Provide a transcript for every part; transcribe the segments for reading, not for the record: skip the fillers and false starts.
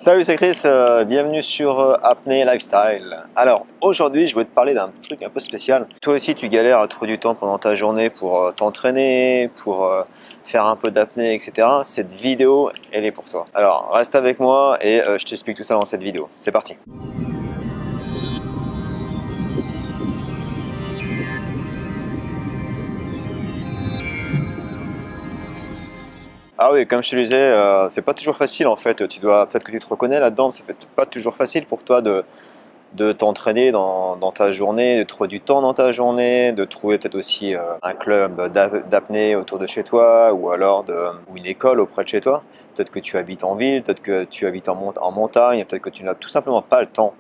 Salut, c'est Chris, bienvenue sur Apnée Lifestyle. Alors aujourd'hui je vais te parler d'un truc un peu spécial. Toi aussi tu galères à trouver du temps pendant ta journée pour t'entraîner, pour faire un peu d'apnée, etc. Cette vidéo elle est pour toi. Alors reste avec moi et je t'explique tout ça dans cette vidéo. C'est parti. Ah oui, comme je te disais, c'est pas toujours facile en fait. Peut-être que tu te reconnais là-dedans, c'est pas toujours facile pour toi de t'entraîner dans ta journée, de trouver du temps dans ta journée, de trouver peut-être aussi un club d'apnée autour de chez toi ou une école auprès de chez toi. Peut-être que tu habites en ville, peut-être que tu habites en montagne, peut-être que tu n'as tout simplement pas le temps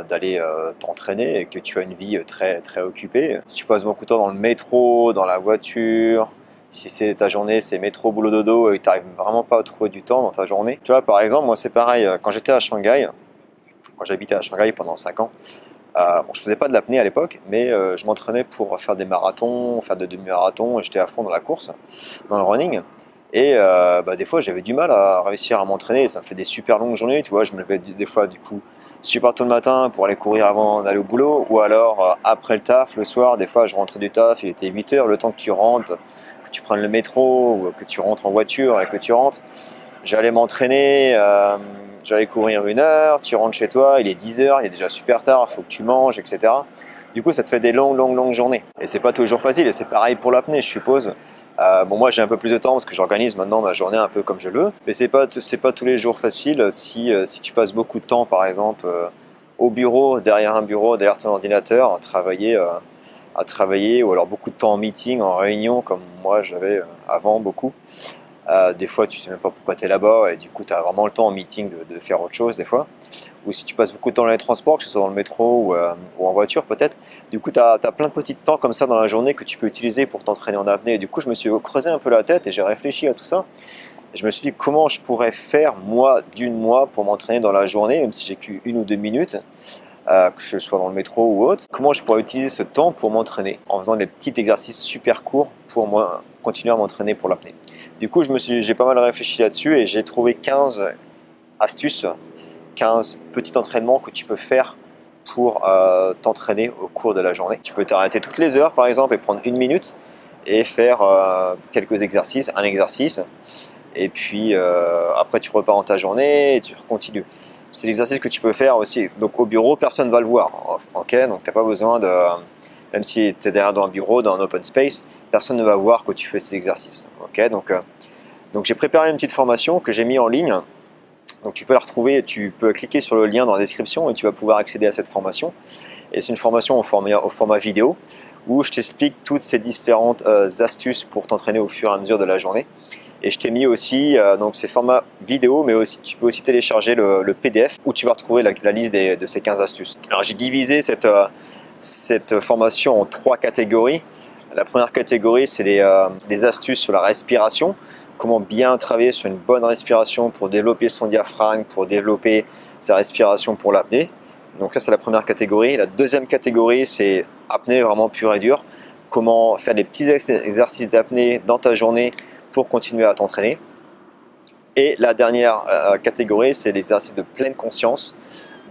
d'aller t'entraîner et que tu as une vie très, très occupée. Si tu passes beaucoup de temps dans le métro, dans la voiture, si c'est ta journée, c'est métro, boulot, dodo et tu n'arrives vraiment pas à trouver du temps dans ta journée. Tu vois, par exemple, moi c'est pareil, quand j'étais à Shanghai, quand j'habitais à Shanghai pendant 5 ans, bon, je faisais pas de l'apnée à l'époque, mais je m'entraînais pour faire des marathons, faire des demi-marathons, et j'étais à fond dans la course, dans le running. Et des fois, j'avais du mal à réussir à m'entraîner, ça me fait des super longues journées, tu vois, je me levais des fois du coup super tôt le matin pour aller courir avant d'aller au boulot, ou alors après le taf, le soir, des fois je rentrais du taf, il était 8 heures, le temps que tu rentres, que tu prennes le métro, ou que tu rentres en voiture et que tu rentres, j'allais m'entraîner, j'allais courir 1 heure, tu rentres chez toi, il est 10 heures, il est déjà super tard, il faut que tu manges, etc. Du coup, ça te fait des longues journées. Et c'est pas toujours facile, et c'est pareil pour l'apnée, je suppose. Bon, moi j'ai un peu plus de temps parce que j'organise maintenant ma journée un peu comme je le veux, mais c'est pas tous les jours facile si tu passes beaucoup de temps, par exemple, au bureau, derrière ton ordinateur, à travailler, ou alors beaucoup de temps en meeting, en réunion, comme moi j'avais avant beaucoup. Des fois, tu sais même pas pourquoi tu es là-bas et du coup, tu as vraiment le temps en meeting de faire autre chose des fois. Ou si tu passes beaucoup de temps dans les transports, que ce soit dans le métro ou en voiture peut-être, du coup, tu as plein de petits temps comme ça dans la journée que tu peux utiliser pour t'entraîner en apnée. Et du coup, je me suis creusé un peu la tête et j'ai réfléchi à tout ça. Et je me suis dit comment je pourrais faire, moi, pour m'entraîner dans la journée, même si j'ai qu'1 ou 2 minutes, que je sois dans le métro ou autre. Comment je pourrais utiliser ce temps pour m'entraîner en faisant des petits exercices super courts pour moi continuer à m'entraîner pour l'apnée. Du coup, j'ai pas mal réfléchi là-dessus et j'ai trouvé 15 astuces, 15 petits entraînements que tu peux faire pour t'entraîner au cours de la journée. Tu peux t'arrêter toutes les heures par exemple et prendre 1 minute et faire quelques exercices, un exercice, et puis après tu repars dans ta journée et tu continues. C'est l'exercice que tu peux faire aussi. Donc au bureau, personne ne va le voir. Ok, donc tu n'as pas besoin de. Même si tu es derrière dans un bureau, dans un open space, personne ne va voir que tu fais ces exercices. Ok, donc j'ai préparé une petite formation que j'ai mis en ligne. Donc tu peux la retrouver, tu peux cliquer sur le lien dans la description et tu vas pouvoir accéder à cette formation. Et c'est une formation au format vidéo où je t'explique toutes ces différentes astuces pour t'entraîner au fur et à mesure de la journée. Et je t'ai mis aussi, donc c'est format vidéo, mais aussi tu peux aussi télécharger le PDF où tu vas retrouver la liste de ces 15 astuces. Alors j'ai divisé cette formation en 3 catégories. La première catégorie, c'est les astuces sur la respiration. Comment bien travailler sur une bonne respiration pour développer son diaphragme, pour développer sa respiration pour l'apnée. Donc ça, c'est la première catégorie. La deuxième catégorie, c'est apnée vraiment pure et dure. Comment faire des petits exercices d'apnée dans ta journée pour continuer à t'entraîner. Et la dernière catégorie, c'est les exercices de pleine conscience,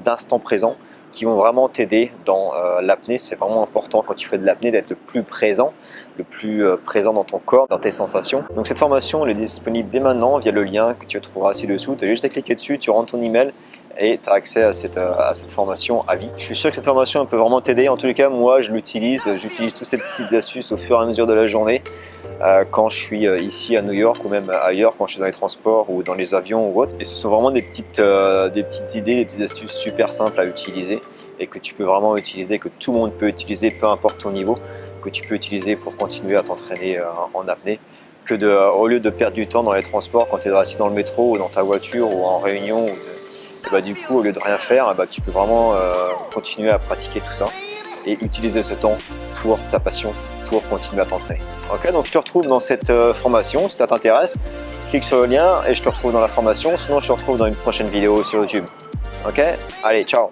d'instant présent, qui vont vraiment t'aider dans l'apnée. C'est vraiment important quand tu fais de l'apnée d'être le plus présent dans ton corps, dans tes sensations. Donc cette formation elle est disponible dès maintenant via le lien que tu trouveras ci-dessous. Tu as juste à cliquer dessus, tu rentres ton email et tu as accès à cette formation à vie. Je suis sûr que cette formation elle peut vraiment t'aider. En tous les cas, moi je l'utilise, j'utilise toutes ces petites astuces au fur et à mesure de la journée. Quand je suis ici à New York ou même ailleurs, quand je suis dans les transports ou dans les avions ou autre. Et ce sont vraiment des petites idées, des petites astuces super simples à utiliser et que tu peux vraiment utiliser, que tout le monde peut utiliser, peu importe ton niveau, que tu peux utiliser pour continuer à t'entraîner en apnée. Au lieu de perdre du temps dans les transports quand tu es assis dans le métro ou dans ta voiture ou en réunion, du coup au lieu de rien faire, tu peux vraiment continuer à pratiquer tout ça et utiliser ce temps pour ta passion, pour continuer à t'entraîner. Ok, donc je te retrouve dans cette formation, si ça t'intéresse, clique sur le lien et je te retrouve dans la formation, sinon je te retrouve dans une prochaine vidéo sur YouTube. Ok, allez, ciao.